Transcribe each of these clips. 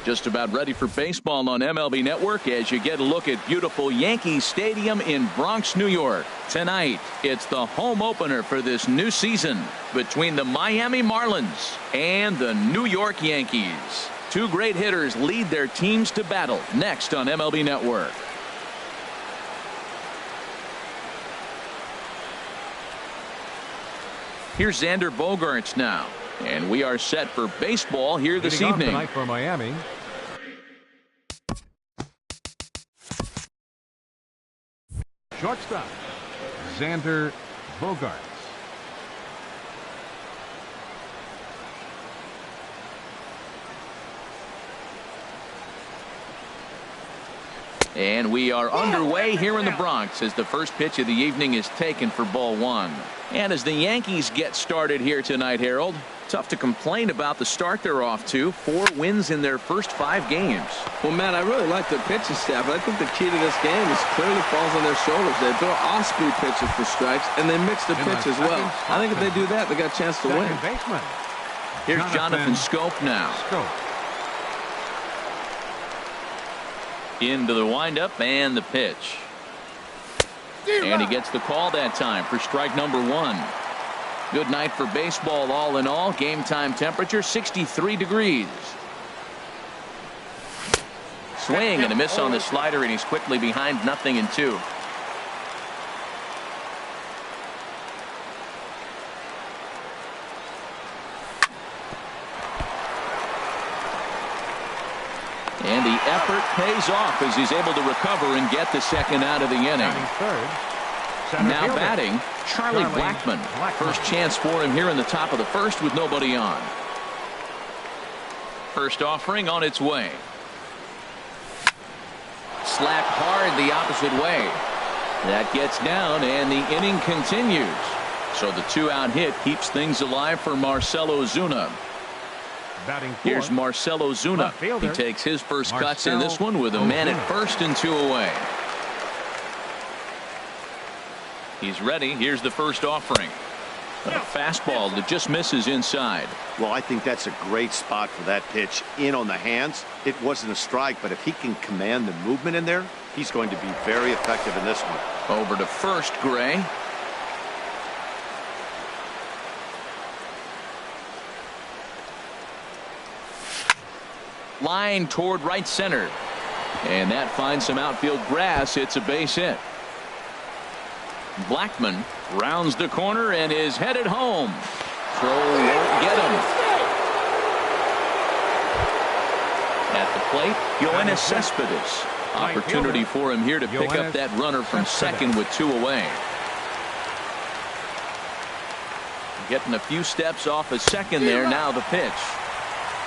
Just about ready for baseball on MLB Network as you get a look at beautiful Yankee Stadium in Bronx, New York. Tonight, it's the home opener for this new season between the Miami Marlins and the New York Yankees. Two great hitters lead their teams to battle next on MLB Network. Here's Xander Bogaerts now. And we are set for baseball here this evening. Tonight for Miami. Shortstop, Xander Bogaerts. And we are underway here in the Bronx as the first pitch of the evening is taken for ball one. And as the Yankees get started here tonight, Harold, tough to complain about the start they're off to. 4 wins in their first 5 games. Well, Matt, I really like their pitching staff. I think the key to this game is clearly falls on their shoulders. They throw off-speed pitches for strikes, and they mix the pitch as well. I think if they do that, they got a chance to win. Baseman. Here's Jonathan Scope now. Into the windup and the pitch. And he gets the call that time for strike number 1. Good night for baseball all in all. Game time temperature 63 degrees. Swing and a miss on the slider, and he's quickly behind 0-2. And the effort pays off as he's able to recover and get the second out of the inning. Now batting, Charlie Blackmon. First chance for him here in the top of the first with nobody on. First offering on its way. Slapped hard the opposite way. That gets down and the inning continues. So the 2-out hit keeps things alive for Marcell Ozuna. Here's Marcell Ozuna. He takes his first cuts in this one with a man at first and 2 away. He's ready. Here's the first offering. A fastball that just misses inside. Well, I think that's a great spot for that pitch. In on the hands. It wasn't a strike, but if he can command the movement in there, he's going to be very effective in this one. Over to first, Gray. Line toward right center. And that finds some outfield grass. It's a base hit. Blackmon rounds the corner and is headed home. Throw won't get him. At the plate, Yoenis Cespedes. Opportunity for him here to pick up that runner from second with 2 away. Getting a few steps off a second there. Now the pitch.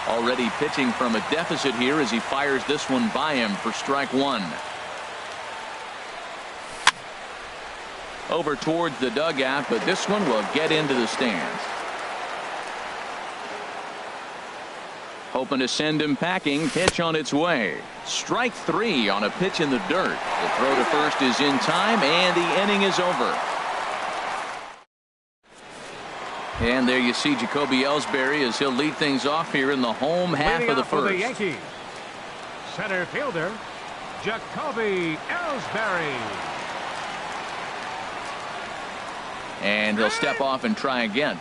Already pitching from a deficit here as he fires this one by him for strike 1. Over towards the dugout, but this one will get into the stands. Hoping to send him packing. Pitch on its way. Strike 3 on a pitch in the dirt. The throw to first is in time, and the inning is over. And there you see Jacoby Ellsbury as he'll lead things off here in the home half of the first. For the Yankees, center fielder Jacoby Ellsbury. And he'll step off and try again.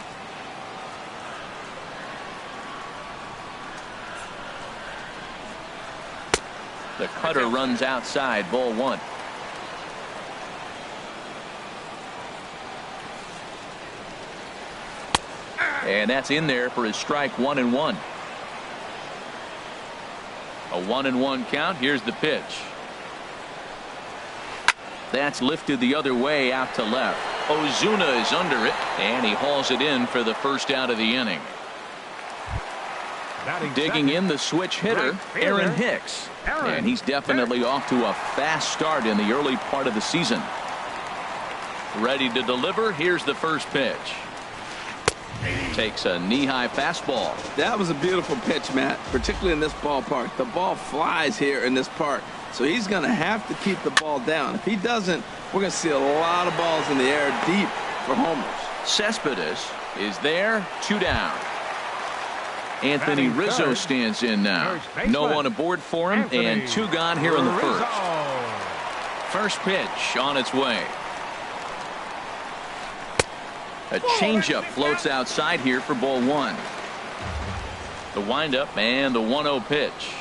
The cutter runs outside, ball 1. And that's in there for his strike 1-1. A 1-1 count. Here's the pitch. That's lifted the other way out to left. Ozuna is under it, and he hauls it in for the first out of the inning. Digging in the switch hitter, Aaron Hicks. And he's definitely off to a fast start in the early part of the season. Ready to deliver. Here's the first pitch. Takes a knee-high fastball. That was a beautiful pitch, Matt, particularly in this ballpark. The ball flies here in this park, so he's going to have to keep the ball down. If he doesn't, we're going to see a lot of balls in the air deep for homers. Cespedes is there, 2 down. Anthony Batting Rizzo third. stands in now. First baseman, No one aboard for him, Anthony and 2 gone here in the Rizzo. first. First pitch on its way. A changeup floats outside here for ball 1. The windup and the 1-0 pitch.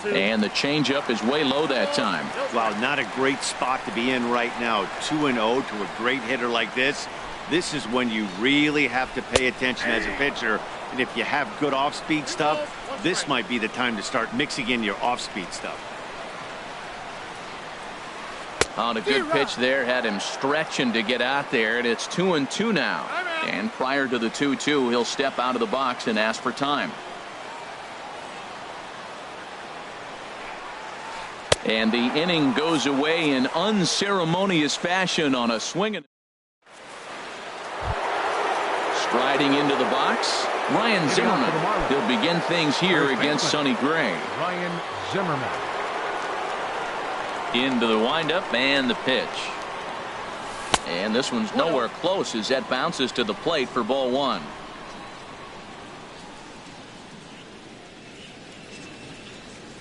And the changeup is way low that time. Wow, not a great spot to be in right now. 2-0 to a great hitter like this. This is when you really have to pay attention as a pitcher. And if you have good off-speed stuff, this might be the time to start mixing in your off-speed stuff. On a good pitch there, had him stretching to get out there, and it's 2-2 now. And prior to the 2-2, he'll step out of the box and ask for time. And the inning goes away in unceremonious fashion on a swing. Striding into the box, Ryan Zimmerman. He'll begin things here against Sonny Gray. Ryan Zimmerman. Into the windup and the pitch. And this one's nowhere close as that bounces to the plate for ball 1.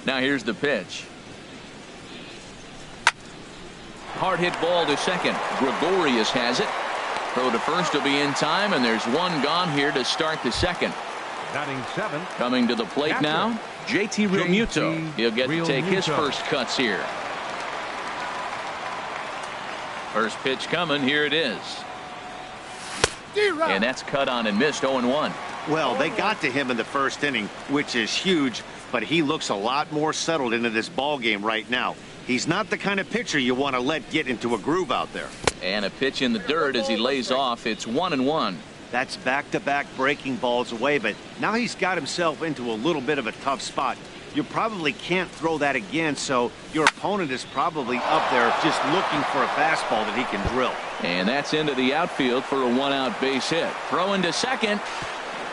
Now here's the pitch. Hard hit ball to second. Gregorius has it. Throw to first will be in time, and there's 1 gone here to start the second. Batting 7. Coming to the plate now, JT Realmuto. He'll get to take his first cuts here. First pitch coming. Here it is. And that's cut on and missed. 0-1. Well, they got to him in the first inning, which is huge, but he looks a lot more settled into this ball game right now. He's not the kind of pitcher you want to let get into a groove out there. And a pitch in the dirt as he lays off. It's 1-1. That's back-to-back breaking balls away, but now he's got himself into a little bit of a tough spot. You probably can't throw that again, so your opponent is probably up there just looking for a fastball that he can drill. And that's into the outfield for a 1-out base hit. Throwing to second,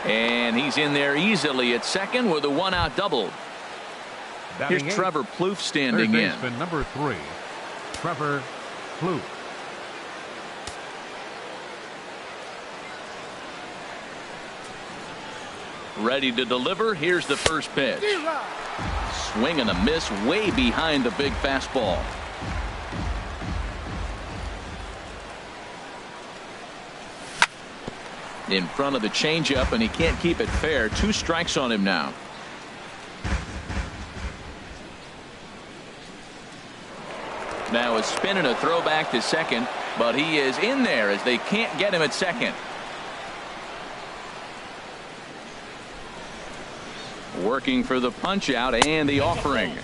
and he's in there easily at second with a 1-out double. Here's Trevor Plouffe standing in. Number 3, Trevor Plouffe. Ready to deliver. Here's the first pitch. Swing and a miss way behind the big fastball. In front of the changeup, and he can't keep it fair. 2 strikes on him now. Now a spin and a throwback to second, but he is in there as they can't get him at second. Working for the punch out and the offering.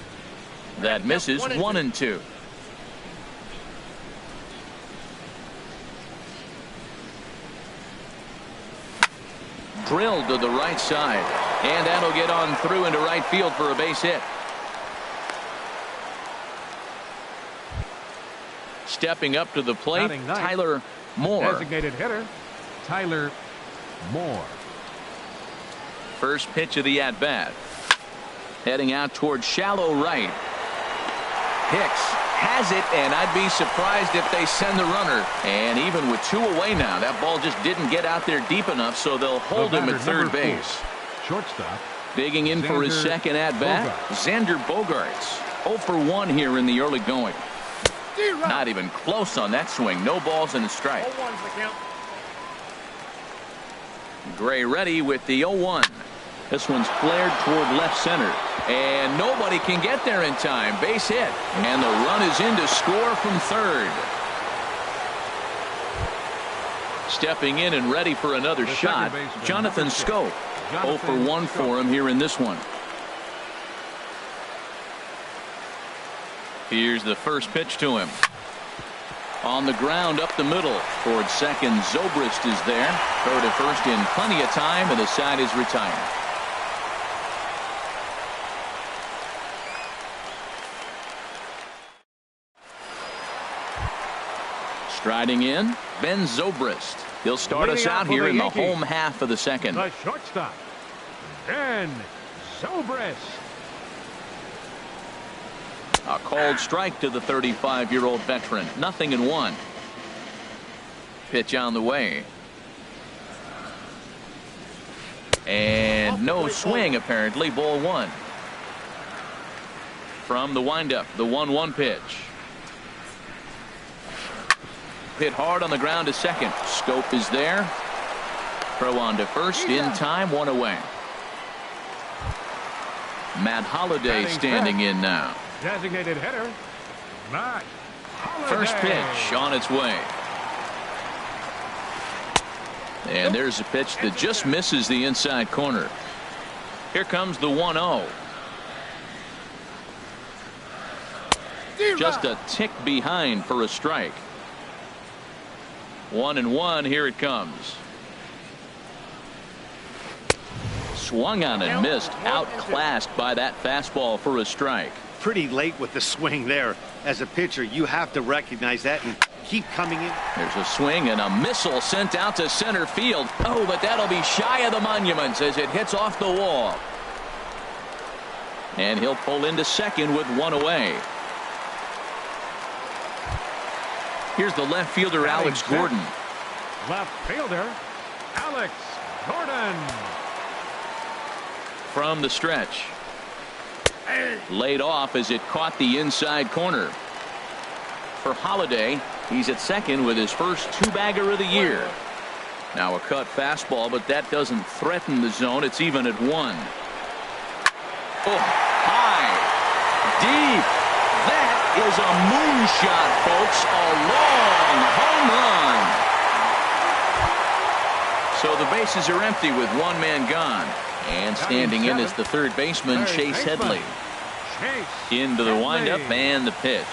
That misses. 1-2. Drilled to the right side, and that'll get on through into right field for a base hit. Stepping up to the plate, Tyler Moore. Designated hitter, Tyler Moore. First pitch of the at-bat. Heading out towards shallow right. Hicks has it, and I'd be surprised if they send the runner. And even with 2 away now, that ball just didn't get out there deep enough, so they'll hold him at third base. Shortstop. Digging in for his second at-bat, Xander Bogaerts. 0 for 1 here in the early going. Not even close on that swing. No balls and a strike. Gray ready with the 0-1. This one's flared toward left center, and nobody can get there in time. Base hit, and the run is in to score from third. Stepping in and ready for another shot, Jonathan Schoop. 0 for 1 for him here in this one. Here's the first pitch to him. On the ground up the middle towards second. Zobrist is there. Throw to first in plenty of time, and the side is retired. Striding in, Ben Zobrist. He'll start us out here in the home half of the second. The shortstop, Ben Zobrist. A called strike to the 35-year-old veteran. 0-1. Pitch on the way. And no swing, apparently. Ball one. From the windup, the 1-1 pitch. Hit hard on the ground to second. Scope is there. Throw on to first in time, one away. Matt Holliday standing in now. Designated hitter, Matt Holliday. First pitch on its way. And there's a pitch that just misses the inside corner. Here comes the 1-0. Just a tick behind for a strike. 1-1. Here it comes. Swung on and missed. Outclassed by that fastball for a strike. Pretty late with the swing there. As a pitcher, you have to recognize that and keep coming in. There's a swing and a missile sent out to center field. Oh, but that'll be shy of the monuments as it hits off the wall. And he'll pull into second with one away. Here's the left fielder, Alex Gordon. Left fielder, Alex Gordon. From the stretch. Laid off as it caught the inside corner. For Holliday, he's at second with his first two-bagger of the year. Now a cut fastball, but that doesn't threaten the zone. It's even at one. Oh, high, deep. That is a moonshot, folks. A long home run. So the bases are empty with one man gone. And standing in is the third baseman, Chase Headley. Into the windup and the pitch.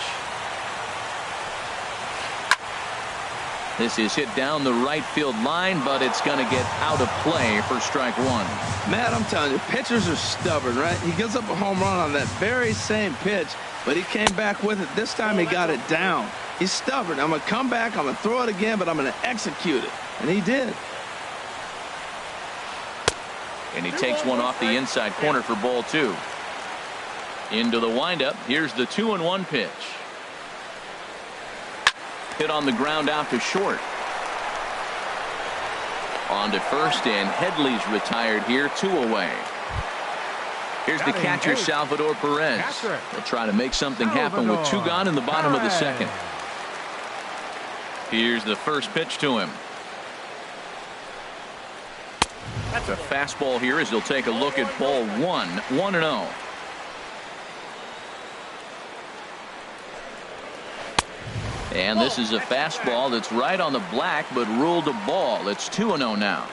This is hit down the right field line, but it's going to get out of play for strike one. Matt, I'm telling you, pitchers are stubborn, right? He gives up a home run on that very same pitch, but he came back with it. This time he got it down. He's stubborn. I'm going to come back, I'm going to throw it again, but I'm going to execute it. And he did. And he takes one off the inside corner for ball two. Into the windup. Here's the 2-1 pitch. Hit on the ground out to short. On to first, and Headley's retired here, two away. Here's the catcher, Salvador Perez. They'll try to make something happen with two gone in the bottom of the second. Here's the first pitch to him. That's a fastball here as he'll take a look at ball one. 1-0. And this is a fastball that's right on the black, but ruled a ball. It's 2-0 now.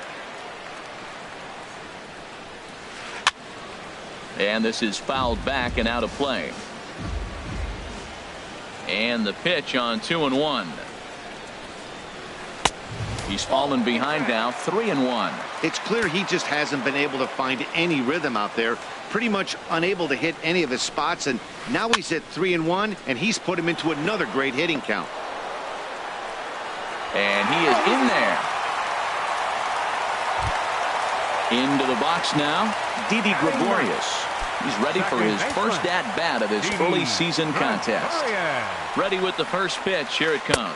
And this is fouled back and out of play. And the pitch on 2-1. He's fallen behind now, 3-1. It's clear he just hasn't been able to find any rhythm out there. Pretty much unable to hit any of his spots, and now he's at 3-1, and he's put him into another great hitting count. And he is in there. Into the box now, Didi Gregorius. He's ready for his first at-bat of this early season contest. Ready with the first pitch. Here it comes.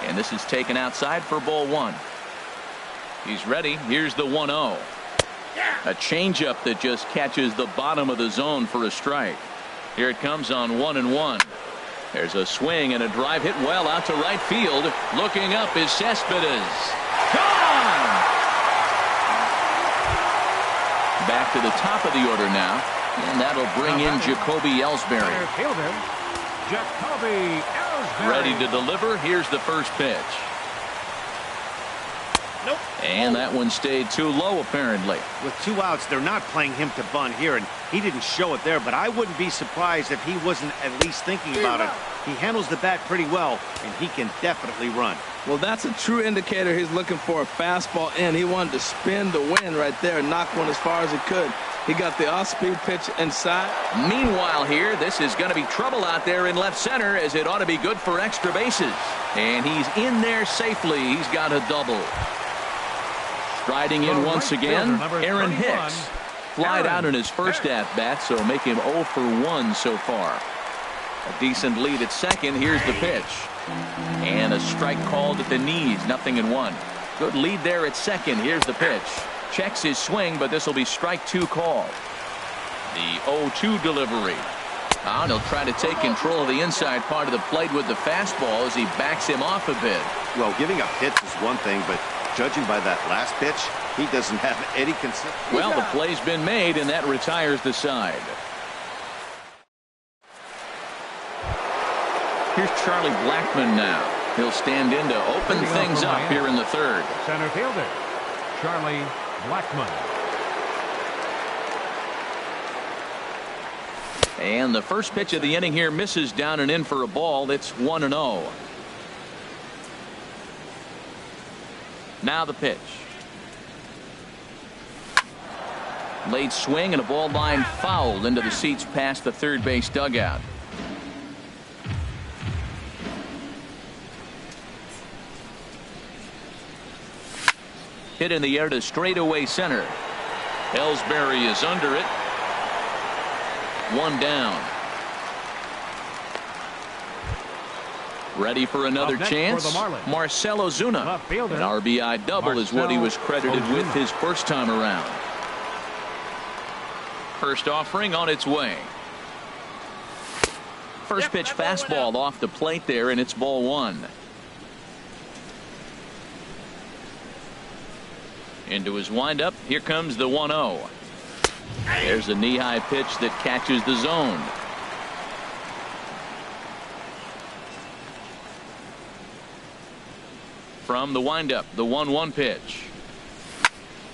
And this is taken outside for ball one. He's ready. Here's the 1-0. A changeup that just catches the bottom of the zone for a strike. Here it comes on 1-1. There's a swing and a drive hit well out to right field. Looking up is Cespedes. Gone! Back to the top of the order now. And that'll bring in Jacoby Ellsbury. Ready to deliver. Here's the first pitch. Nope. And that one stayed too low, apparently. With two outs, they're not playing him to bunt here, and he didn't show it there, but I wouldn't be surprised if he wasn't at least thinking about it. He handles the bat pretty well, and he can definitely run. Well, that's a true indicator. He's looking for a fastball in. He wanted to spin the wind right there and knock one as far as he could. He got the off-speed pitch inside. Meanwhile here, this is going to be trouble out there in left center, as it ought to be good for extra bases. And he's in there safely. He's got a double. Striding in once again, Aaron Hicks. Flied out in his first at-bat, so make him 0 for 1 so far. A decent lead at second. Here's the pitch. And a strike called at the knees. 0-1. Good lead there at second. Here's the pitch. Checks his swing, but this will be strike 2 call. The 0-2 delivery. Now he'll try to take control of the inside part of the plate with the fastball as he backs him off a bit. Well, giving up hits is one thing, but judging by that last pitch, he doesn't have any consistency. Well, the play's been made, and that retires the side. Here's Charlie Blackmon now. He'll stand in to open things up here in the third. Center fielder, Charlie Blackmon. And the first pitch of the inning here misses down and in for a ball. It's 1-0. Now the pitch. Late swing and a ball line foul into the seats past the third base dugout. Hit in the air to straightaway center. Ellsbury is under it. One down. Ready for another chance. Marcell Ozuna. An RBI double is what he was credited with his first time around. First offering on its way. First pitch fastball off the plate there, and it's ball 1. Into his windup. Here comes the 1-0. There's a knee-high pitch that catches the zone. From the windup, the 1-1 pitch.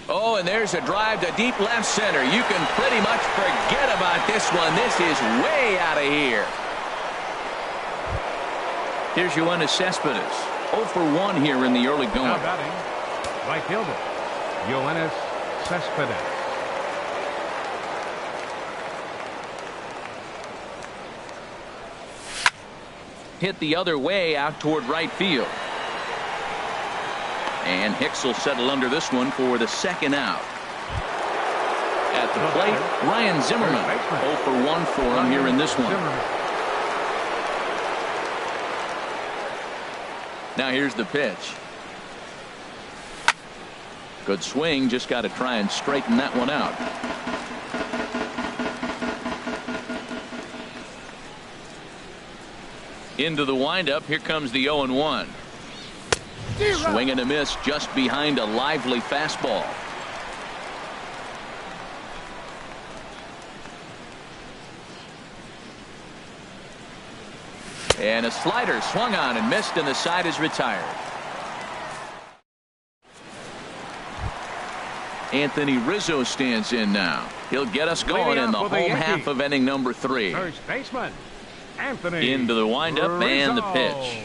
Oh, and there's a drive to deep left center. You can pretty much forget about this one. This is way out of here. Here's Yoenis Cespedes. 0 for 1 here in the early going. Now batting, right fielder, Yoenis Cespedes. Hit the other way out toward right field. And Hicks will settle under this one for the second out. At the plate, Ryan Zimmerman. 0 for 1 for him here in this one. Now here's the pitch. Good swing, just got to try and straighten that one out. Into the windup, here comes the 0-1. Swing and a miss just behind a lively fastball. And a slider swung on and missed, and the side is retired. Anthony Rizzo stands in now. He'll get us going in the home half of inning number 3. First baseman, Anthony Into the windup Rizzo. and the pitch.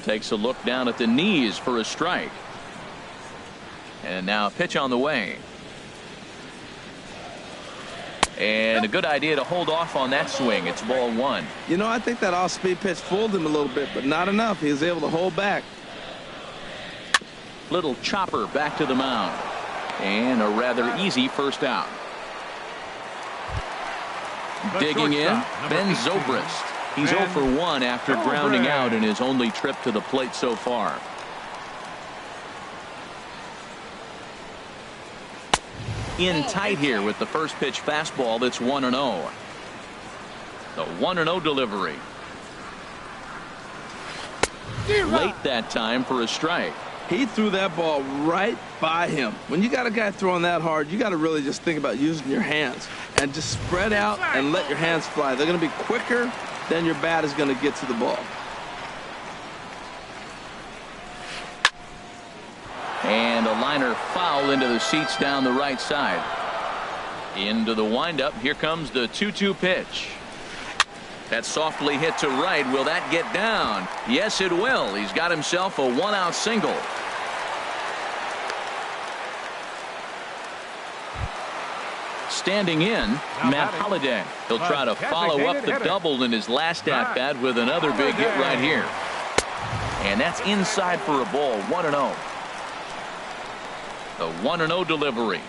Takes a look down at the knees for a strike. And now a pitch on the way. And a good idea to hold off on that swing. It's ball 1. You know, I think that off-speed pitch fooled him a little bit, but not enough. He was able to hold back. Little chopper back to the mound. And a rather easy first out. Digging in, Ben Zobrist. He's 0 for 1 after grounding out in his only trip to the plate so far. In tight here with the first pitch fastball. That's 1-0. The 1-0 delivery. Late that time for a strike. He threw that ball right by him. When you got a guy throwing that hard, you got to really just think about using your hands and just spread out and let your hands fly. They're going to be quicker than your bat is going to get to the ball. And a liner foul into the seats down the right side. Into the windup. Here comes the 2-2 pitch. That's softly hit to right. Will that get down? Yes, it will. He's got himself a 1-out single. Standing in, Matt Holliday. He'll try to follow up the double in his last at-bat with another big hit right here. And that's inside for a ball. 1-0. The 1-0 delivery.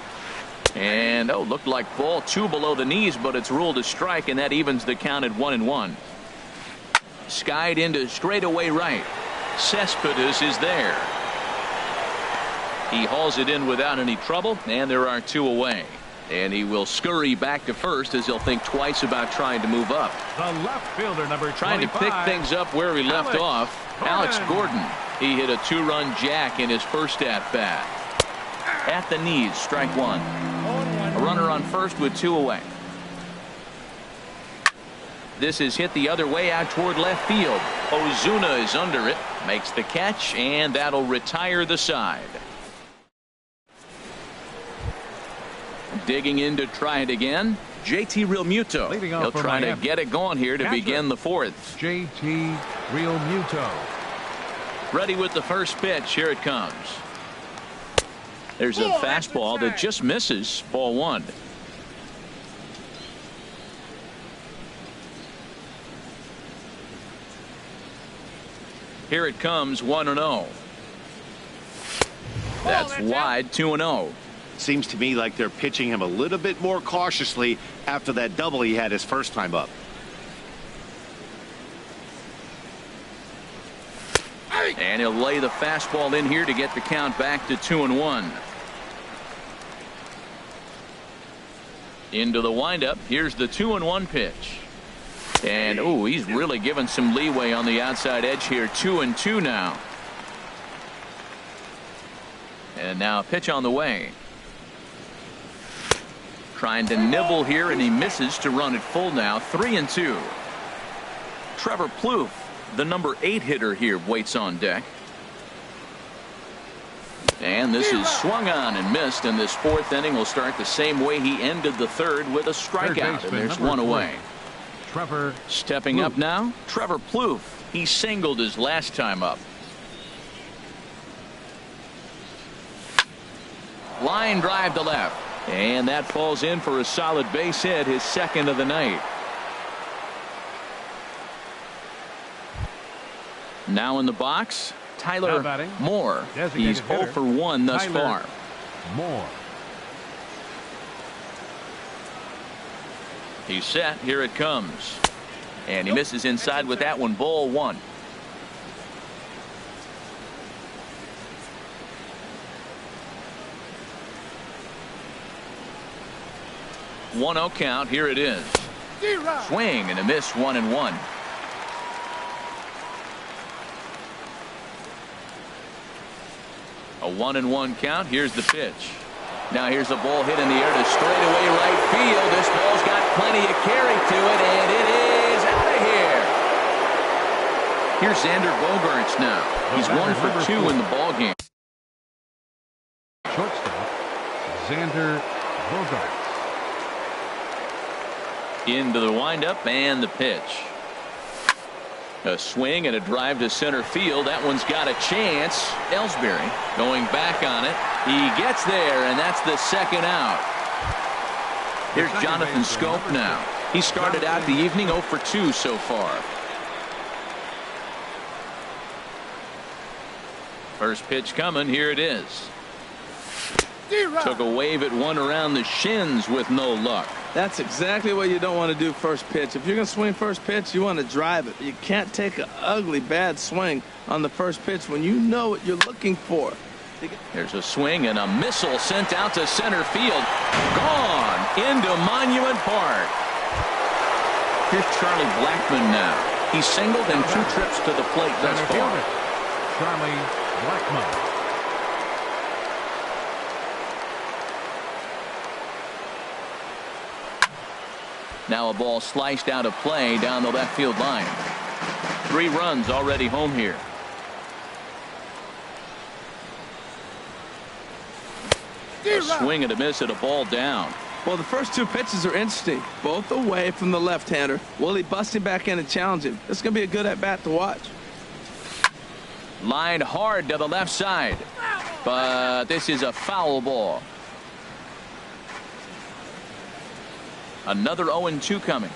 And, looked like ball 2 below the knees, but it's ruled a strike, and that evens the count at 1-1. Skied into straightaway right. Cespedes is there. He hauls it in without any trouble, and there are 2 away. And he will scurry back to first as he'll think twice about trying to move up. The left fielder, number 25. Trying to pick things up where he left off. Alex Gordon. He hit a 2-run jack in his first at-bat. At the knees, strike 1. A runner on first with 2 away. This is hit the other way out toward left field. Ozuna is under it, makes the catch, and that'll retire the side. Digging in to try it again, JT Realmuto. He'll try to get it going here to begin the 4th. JT Realmuto. Ready with the first pitch. Here it comes. There's a fastball that just misses. Ball 1. Here it comes, 1-0. That's wide, 2-0. Seems to me like they're pitching him a little bit more cautiously after that double he had his first time up. And he'll lay the fastball in here to get the count back to 2-1. Into the windup. Here's the 2-1 pitch. And oh, he's really given some leeway on the outside edge here. 2-2 now. And now a pitch on the way. Trying to nibble here, and he misses to run it full now. 3-2. Trevor Plouffe, the number 8 hitter here, waits on deck. And this is swung on and missed, and this 4th inning will start the same way he ended the 3rd with a strikeout, and there's 1 away. Trevor stepping up now, Trevor Plouffe. He singled his last time up. Line drive to left, and that falls in for a solid base hit, his 2nd of the night. Now in the box, Tyler Moore. He's 0 for 1 thus far. Moore. He's set. Here it comes. And he misses inside with that one. Ball 1. One-0 count. Here it is. Swing and a miss. 1-1. A 1-1 count. Here's the pitch. Now here's a ball hit in the air to straightaway right field. This ball's got plenty of carry to it, and it is out of here. Here's Xander Bogaerts now. He's 1 for 2 in the ballgame. Shortstop, Xander Bogaerts. Into the windup and the pitch. A swing and a drive to center field. That one's got a chance. Ellsbury going back on it. He gets there, and that's the 2nd out. Here's Jonathan Scope now. He started out the evening 0 for 2 so far. First pitch coming. Here it is. Took a wave at one around the shins with no luck. That's exactly what you don't want to do first pitch. If you're going to swing first pitch, you want to drive it. You can't take an ugly, bad swing on the first pitch when you know what you're looking for. There's a swing and a missile sent out to center field. Gone into Monument Park. Here's Charlie Blackmon now. He singled and 2 trips to the plate thus far. Charlie Blackmon. Now a ball sliced out of play down the left field line. 3 runs already home here. A swing and a miss at a ball down. Well, the first 2 pitches are interesting. Both away from the left-hander. Will he bust him back in and challenge him? This is going to be a good at-bat to watch. Lined hard to the left side. But this is a foul ball. Another 0-2 coming.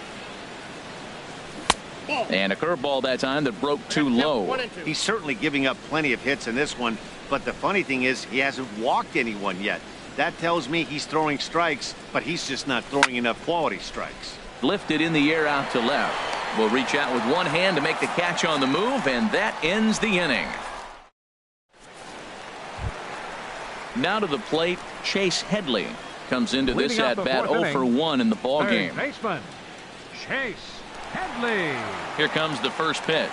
And a curveball that time that broke too low. He's certainly giving up plenty of hits in this one, but the funny thing is he hasn't walked anyone yet. That tells me he's throwing strikes, but he's just not throwing enough quality strikes. Lifted in the air out to left. Will reach out with one hand to make the catch on the move, and that ends the inning. Now to the plate, Chase Headley comes into this Leading off the at-bat fourth 0 for inning, 1 in the ball third game. baseman, Chase Headley. Here comes the first pitch.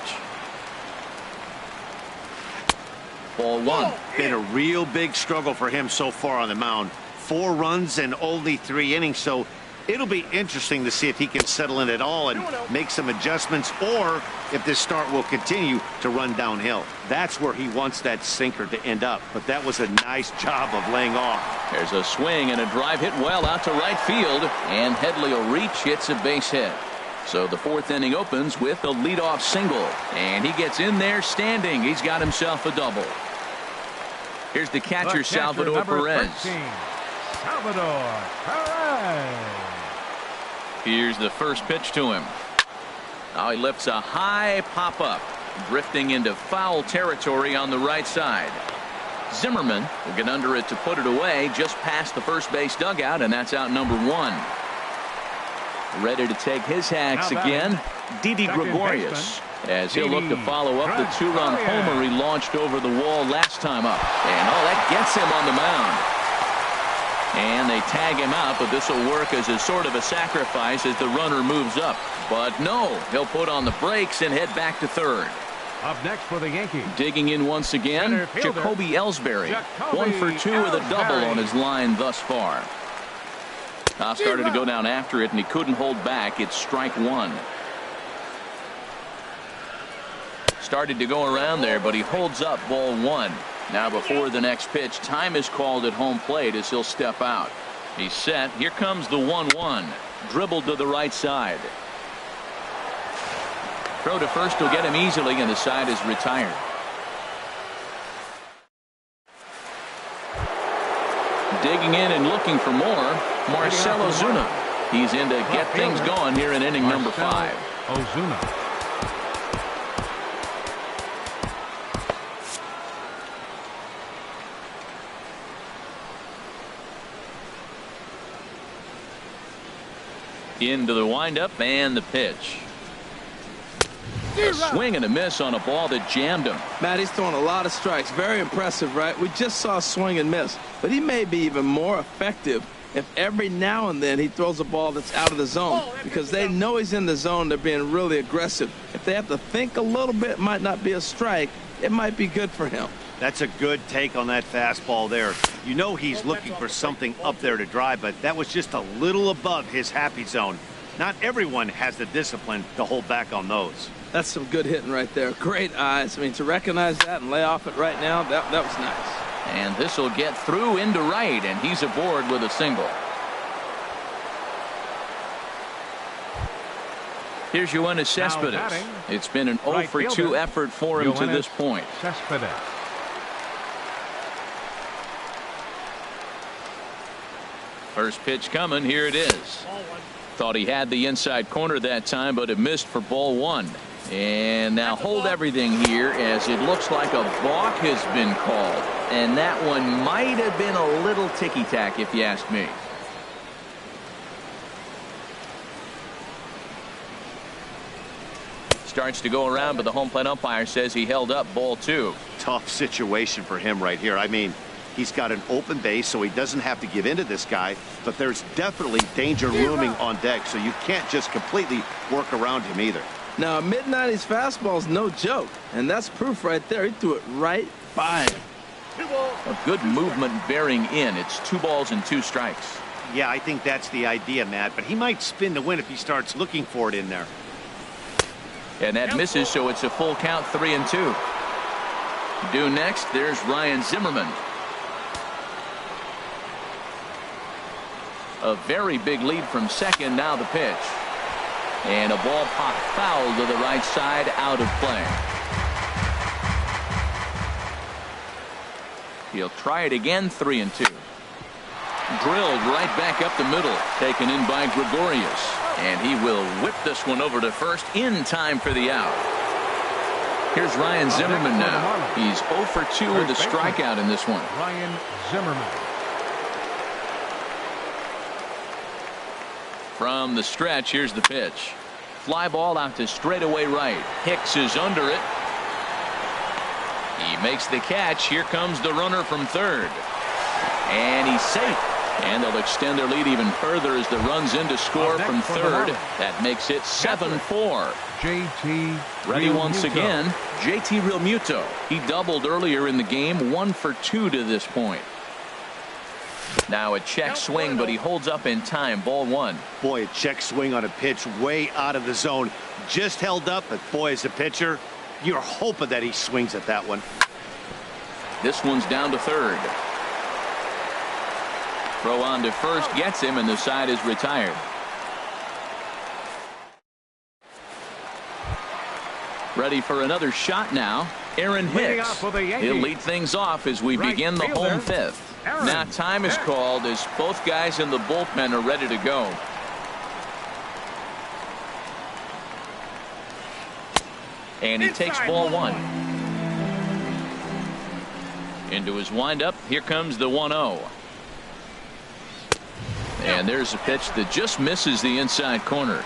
Ball 1. Been a real big struggle for him so far on the mound. 4 runs and only 3 innings, so it'll be interesting to see if he can settle in at all and make some adjustments, or if this start will continue to run downhill. That's where he wants that sinker to end up, but that was a nice job of laying off. There's a swing and a drive hit well out to right field, and Headley will reach. It's a base hit. So the 4th inning opens with a leadoff single, and he gets in there standing. He's got himself a double. Here's the catcher, Salvador Perez. 13, Salvador Perez. Here's the first pitch to him. Now he lifts a high pop-up, drifting into foul territory on the right side. Zimmerman will get under it to put it away just past the first base dugout, and that's out number 1. Ready to take his hacks again, Didi Gregorius, as he'll look to follow up the 2-run homer he launched over the wall last time up. And that gets him on the mound. And they tag him out, but this will work as a sort of a sacrifice as the runner moves up. But no, he'll put on the brakes and head back to third. Up next for the Yankees. Digging in once again, Jacoby Ellsbury. 1 for 2 with a double on his line thus far. Now started to go down after it, and he couldn't hold back. It's strike 1. Started to go around there, but he holds up ball 1. Now before the next pitch, time is called at home plate as he'll step out. He's set. Here comes the 1-1. Dribbled to the right side. Throw to first will get him easily, and the side is retired. Digging in and looking for more, Marcell Ozuna. He's in to get things going here in inning number 5. Ozuna. Into the windup and the pitch. A swing and a miss on a ball that jammed him. Matt, he's throwing a lot of strikes. Very impressive, right? We just saw a swing and miss, but he may be even more effective if every now and then he throws a ball that's out of the zone, because they know he's in the zone. They're being really aggressive. If they have to think a little bit, it might not be a strike. It might be good for him. That's a good take on that fastball there. You know he's looking for something up there to drive, but that was just a little above his happy zone. Not everyone has the discipline to hold back on those. That's some good hitting right there. Great eyes. I mean, to recognize that and lay off it right now, that was nice. And this will get through into right, and he's aboard with a single. Here's Yoenis Cespedes. It's been an 0 for 2 effort for him to this point. Cespedes. First pitch coming. Here it is. Thought he had the inside corner that time, but it missed for ball 1. And now hold everything here, as it looks like a balk has been called. And that one might have been a little ticky-tack, if you ask me. Starts to go around, but the home plate umpire says he held up ball 2. Tough situation for him right here. I mean, he's got an open base, so he doesn't have to give in to this guy, but there's definitely danger looming on deck, so you can't just completely work around him either. Now, a mid-90s fastball is no joke, and that's proof right there. He threw it right by him. A good movement bearing in. It's 2 balls and 2 strikes. Yeah, I think that's the idea, Matt, but he might spin to win if he starts looking for it in there. And that misses, so it's a full count, 3-2. Due next, there's Ryan Zimmerman. A very big lead from second. Now the pitch. And a ball popped foul to the right side, out of play. He'll try it again, 3-2. Drilled right back up the middle, taken in by Gregorius. And he will whip this one over to first in time for the out. Here's Ryan Zimmerman now. He's 0 for 2 with a strikeout in this one. Ryan Zimmerman. From the stretch, here's the pitch. Fly ball out to straightaway right. Hicks is under it. He makes the catch. Here comes the runner from third. And he's safe. And they'll extend their lead even further as the runs in to score from third. That makes it 7-4. JT Ready once again, JT Realmuto. He doubled earlier in the game, 1 for 2 to this point. Now a check swing, but he holds up in time. Ball 1. Boy, a check swing on a pitch way out of the zone. Just held up, but boy, as a pitcher, you're hoping that he swings at that one. This one's down to third. Throw on to first, gets him, and the side is retired. Ready for another shot now. Aaron Hicks. He'll lead things off as we begin the home fifth. Now time is called as both guys in the bullpen are ready to go. And he takes ball 1. Into his windup. Here comes the 1-0. And there's a pitch that just misses the inside corner.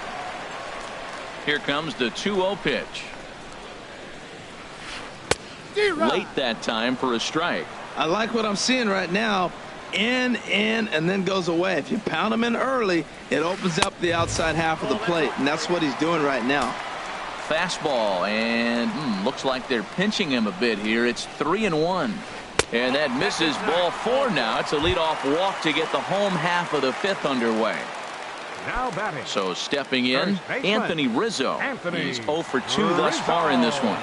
Here comes the 2-0 pitch. Late that time for a strike. I like what I'm seeing right now. In, and then goes away. If you pound him in early, it opens up the outside half of the plate, and that's what he's doing right now. Fastball, and looks like they're pinching him a bit here. It's 3-1. And that misses ball 4 now. It's a leadoff walk to get the home half of the fifth underway. Now batting. So stepping in, Anthony Rizzo. He's 0 for 2 thus far in this one.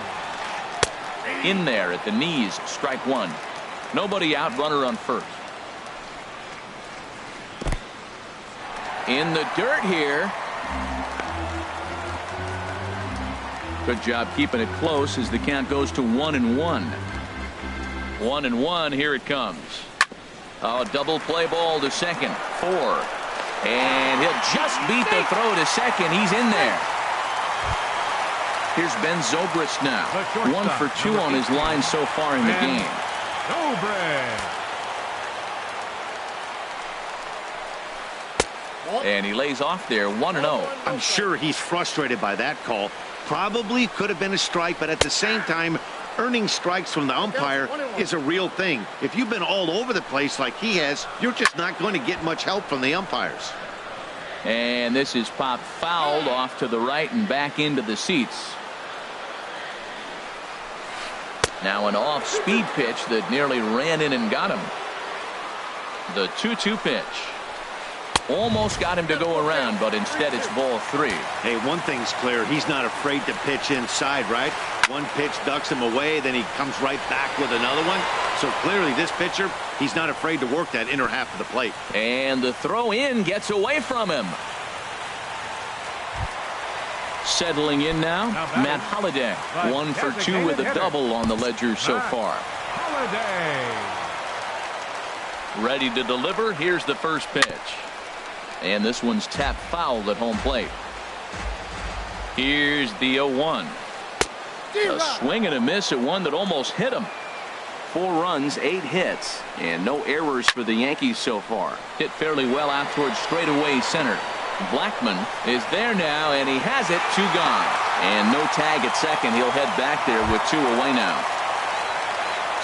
In there at the knees, strike 1. Nobody out, runner on first. In the dirt here. Good job keeping it close as the count goes to 1-1. 1-1, here it comes. Oh, double play ball to second. 4. And he'll just beat the throw to second. He's in there. Here's Ben Zobrist now. 1 for 2 on his line so far in the game. And he lays off there, 1-0. I'm sure he's frustrated by that call. Probably could have been a strike, but at the same time, earning strikes from the umpire is a real thing. If you've been all over the place like he has, you're just not going to get much help from the umpires. And this is popped fouled off to the right and back into the seats. Now an off-speed pitch that nearly ran in and got him. The 2-2 pitch. Almost got him to go around, but instead it's ball 3. Hey, one thing's clear. He's not afraid to pitch inside, right? One pitch ducks him away, then he comes right back with another one. So clearly this pitcher, he's not afraid to work that inner half of the plate. And the throw in gets away from him. Settling in now, Matt Holliday. 1 for 2 with a double on the ledger so far. Ready to deliver. Here's the first pitch. And this one's tapped foul at home plate. Here's the 0-1. A swing and a miss at one that almost hit him. 4 runs, 8 hits, and no errors for the Yankees so far. Hit fairly well out towards straightaway center. Blackman is there now, and he has it. 2 gone. And no tag at second. He'll head back there with 2 away now.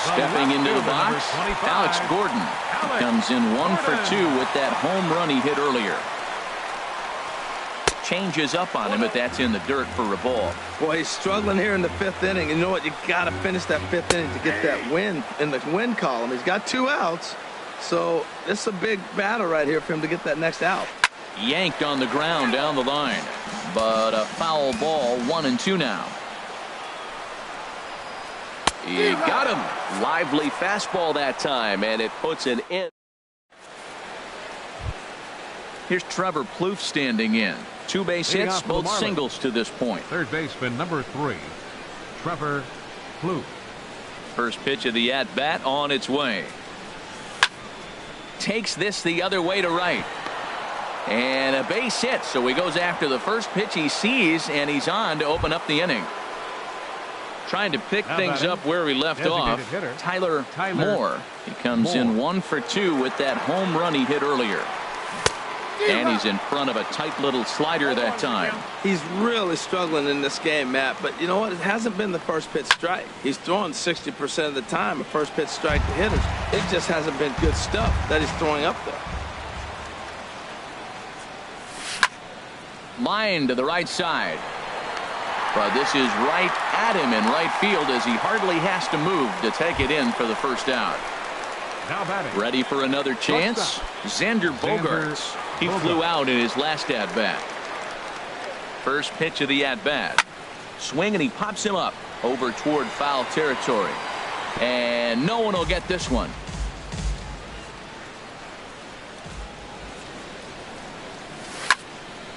Stepping into the box, Alex Gordon. He comes in 1 for 2 with that home run he hit earlier. Changes up on him, but that's in the dirt for a ball. Boy, he's struggling here in the 5th inning. You know what? You got to finish that 5th inning to get that win in the win column. He's got 2 outs, so this is a big battle right here for him to get that next out. Yanked on the ground down the line, but a foul ball. 1-2 now. He got him. Lively fastball that time, and it puts an end. Here's Trevor Plouffe standing in. 2 base hits, both singles to this point. Third baseman number 3, Trevor Plouffe. First pitch of the at-bat on its way. Takes this the other way to right. And a base hit, so he goes after the first pitch he sees, and he's on to open up the inning. Trying to pick things up where he left off, Tyler Moore. He comes in 1 for 2 with that home run he hit earlier. And he's in front of a tight little slider that time. He's really struggling in this game, Matt. But you know what? It hasn't been the first pitch strike. He's throwing 60% of the time a first pitch strike to hitters. It just hasn't been good stuff that he's throwing up there. Line to the right side. But this is right at him in right field as he hardly has to move to take it in for the first out. Now batting. Ready for another chance? Xander Bogaerts. He flew out in his last at-bat. First pitch of the at-bat. Swing, and he pops him up over toward foul territory. And no one will get this one.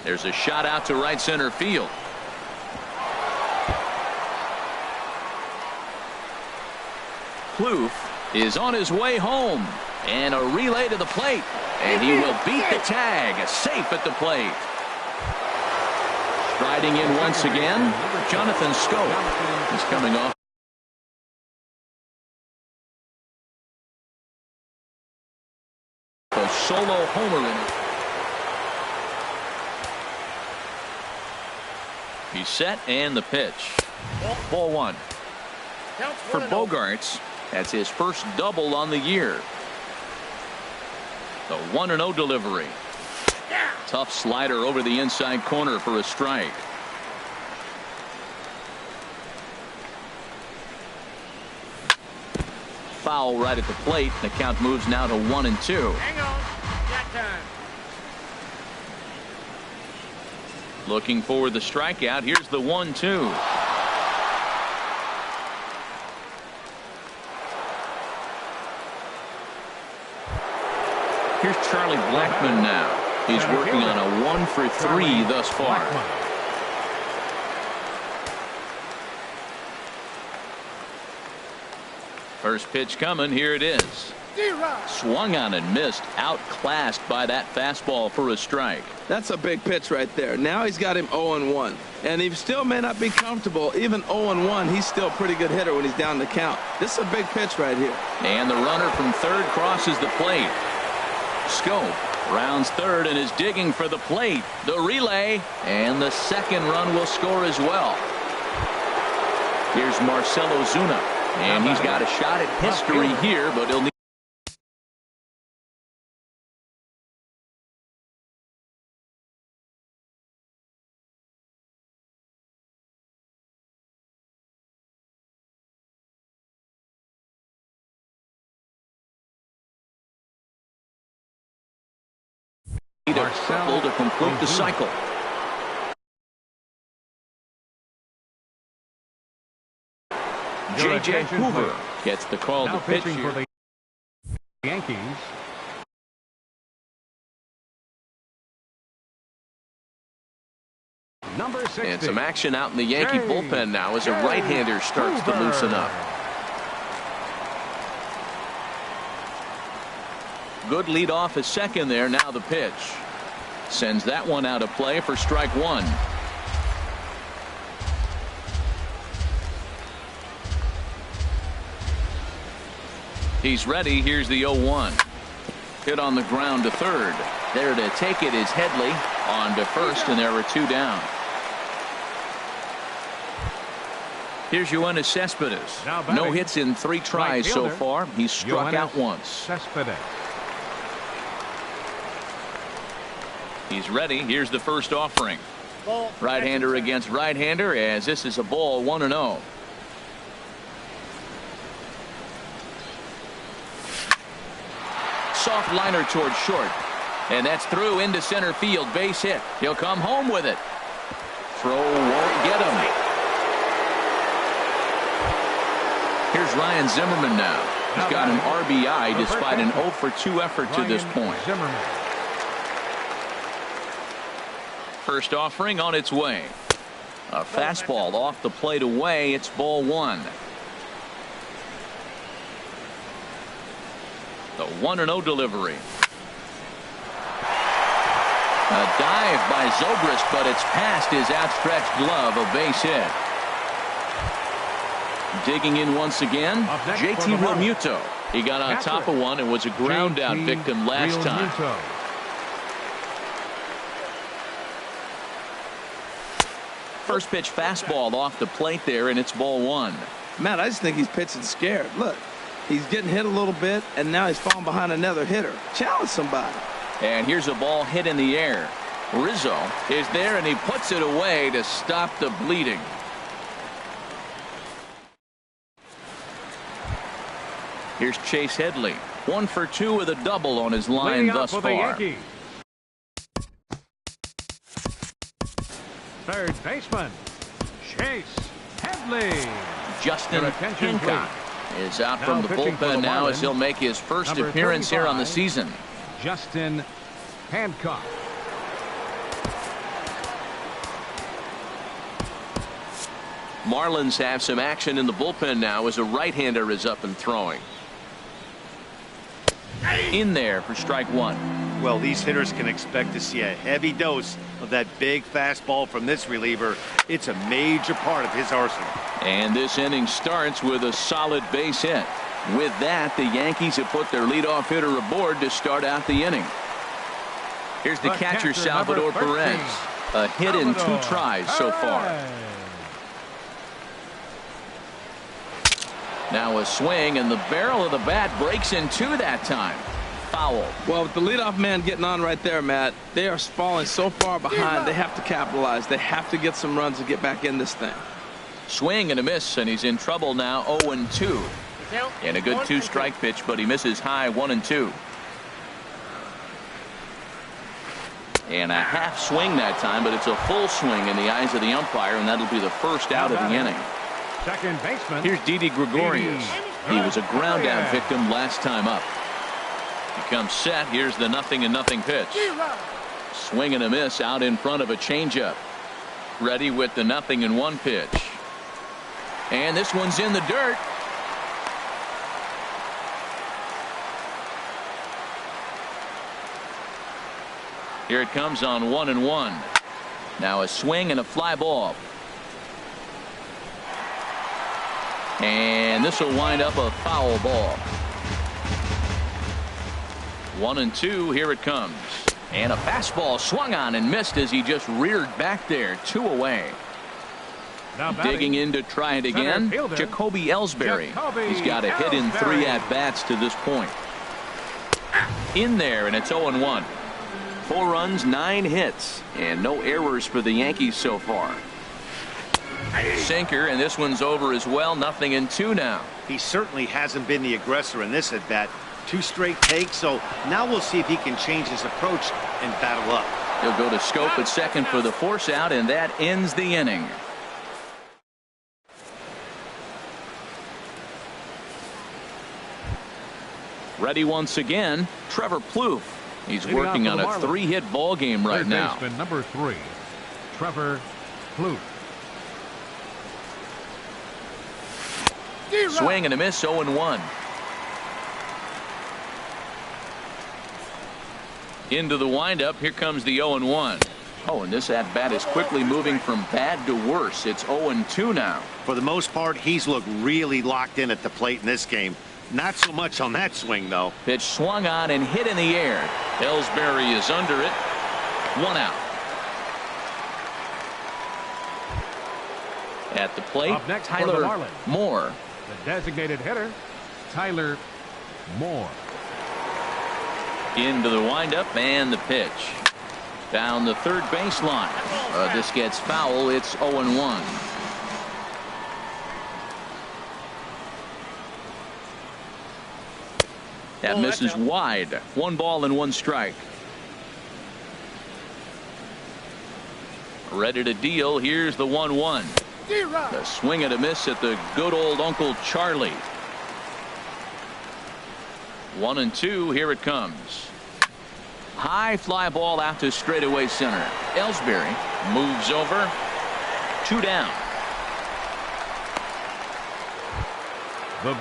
There's a shot out to right center field. Plouffe is on his way home, and a relay to the plate, and he will beat the tag. Safe at the plate. Striding in once again, Jonathan Schoop is coming off a solo homer in it. He's set, and the pitch. Ball one. For Bogaerts, that's his first double on the year. The 1-0 delivery. Tough slider over the inside corner for a strike. Foul right at the plate. The count moves now to 1-2. Hang on. Got time. Looking for the strikeout. Here's the 1-2. Here's Charlie Blackmon now. He's working on a 1-for-3 thus far. First pitch coming. Here it is. Swung on and missed. Outclassed by that fastball for a strike. That's a big pitch right there. Now he's got him 0-1. And he still may not be comfortable. Even 0-1, he's still a pretty good hitter when he's down the count. This is a big pitch right here. And the runner from third crosses the plate. Schoop rounds third and is digging for the plate. The relay, and the second run will score as well. Here's Marcell Ozuna, and he's got a shot at history here, but he'll need a triple to complete the cycle. J.J. Hoover gets the call to pitch pitching here. for the Yankees. Number 60. And some action out in the Yankee bullpen now as a right-hander starts to loosen up. Good lead off a second there. Now the pitch. Sends that one out of play for strike one. He's ready. Here's the 0-1. Hit on the ground to third. There to take it is Headley. On to first, and there are two down. Here's Yoenis Cespedes. No hits in 3 tries so far. He's struck out once. Cespedes. He's ready. Here's the first offering. Right-hander against right-hander, as this is a ball 1-0. Soft liner towards short, and that's through into center field. Base hit. He'll come home with it. Throw won't get him. Here's Ryan Zimmerman now. He's got an RBI despite an 0-for-2 effort to this point. First offering on its way. A fastball off the plate away. It's ball one. The 1-0 delivery. A dive by Zobrist, but it's past his outstretched glove. A base hit. Digging in once again, JT Realmuto. He got on top of one and was a ground out victim last time. First pitch fastball off the plate there, and it's ball one. Matt, I just think he's pitching scared. Look, he's getting hit a little bit, and now he's falling behind another hitter. Challenge somebody. And here's a ball hit in the air. Rizzo is there, and he puts it away to stop the bleeding. Here's Chase Headley. 1 for 2 with a double on his line thus far. Third baseman, Chase Headley. Justin Hancock is out from the bullpen now as he'll make his first appearance here on the season. Justin Hancock. Marlins have some action in the bullpen now as a right-hander is up and throwing. In there for strike one. Well, these hitters can expect to see a heavy dose of that big fastball from this reliever. It's a major part of his arsenal. And this inning starts with a solid base hit. With that, the Yankees have put their leadoff hitter aboard to start out the inning. Here's the catcher, Salvador Perez. A hit in 2 tries so far. Now a swing, and the barrel of the bat breaks in 2 that time. Foul. Well, with the leadoff man getting on right there, Matt, they are falling so far behind, they have to capitalize. They have to get some runs to get back in this thing. Swing and a miss, and he's in trouble now. 0-2. And a good 2-strike pitch, but he misses high. 1-2. And a half swing that time, but it's a full swing in the eyes of the umpire, and that'll be the first out of the inning. Second baseman. Here's Didi Gregorius. He was a ground down victim last time up. He comes set. Here's the 0-0 pitch. Swing and a miss out in front of a changeup. Ready with the 0-1 pitch. And this one's in the dirt. Here it comes on 1-1. Now a swing and a fly ball. And this will wind up a foul ball. 1-2. Here it comes. And a fastball swung on and missed as he just reared back there. 2 away. Digging in to try it again. Jacoby Ellsbury. He's got a hit in 3 at-bats to this point. In there, and it's 0-1. 4 runs, 9 hits, and no errors for the Yankees so far. Sinker, and this one's over as well. 0-2 now. He certainly hasn't been the aggressor in this at-bat. 2 straight takes, so now we'll see if he can change his approach and battle up. He'll go to Scope at second for the force out, and that ends the inning. Ready once again, Trevor Plouffe. He's working on a 3-hit ball game right now. Third baseman number 3, Trevor Plouffe. Swing and a miss. 0-1. Into the windup. Here comes the 0-1. Oh, and this at bat is quickly moving from bad to worse. It's 0-2 now. For the most part, he's looked really locked in at the plate in this game. Not so much on that swing, though. Pitch swung on and hit in the air. Ellsbury is under it. 1 out. At the plate, Up next Tyler Moore. The designated hitter, Tyler Moore. Into the windup and the pitch. Down the third baseline. This gets foul. It's 0-1. That misses wide. 1 ball and 1 strike. Ready to deal. Here's the 1-1. The swing and a miss at the good old Uncle Charlie. 1-2. Here it comes. High fly ball out to straightaway center. Ellsbury moves over. 2 down.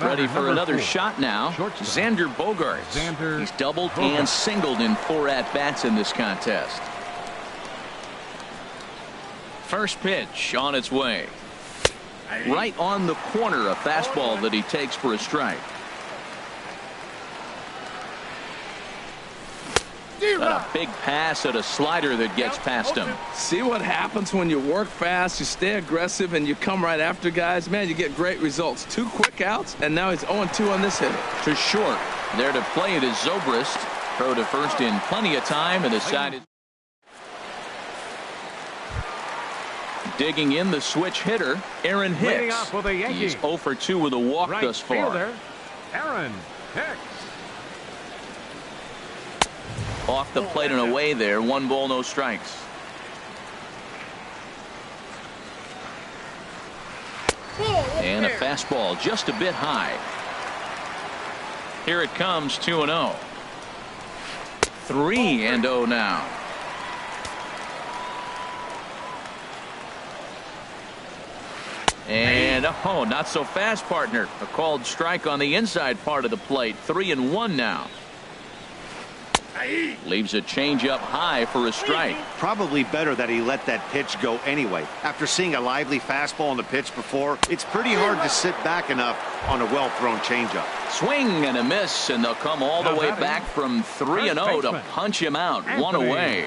Ready for another 4. shot now. Xander Bogaerts. He's doubled Bogaerts. and singled in 4 at-bats in this contest. First pitch on its way. Right on the corner, a fastball that he takes for a strike. Got a big pass at a slider that gets past him. See what happens when you work fast, you stay aggressive, and you come right after guys? Man, you get great results. 2 quick outs, and now he's 0-2 on this hitter. To short. There to play it is Zobrist. Throw to first in plenty of time, and the side is digging in the switch hitter, Aaron Hicks. He's 0 for 2 with a walk thus far. Fielder, Aaron Hicks. Off the plate and away there. 1 ball, no strikes. And a fastball just a bit high. Here it comes, 2-0. 3-0 now. And oh, not so fast, partner. A called strike on the inside part of the plate. 3-1 now. Leaves a changeup high for a strike. Probably better that he let that pitch go anyway. After seeing a lively fastball on the pitch before, it's pretty hard to sit back enough on a well-thrown changeup. Swing and a miss, and they'll come all the way back from 3-0 to punch him out. 1 away.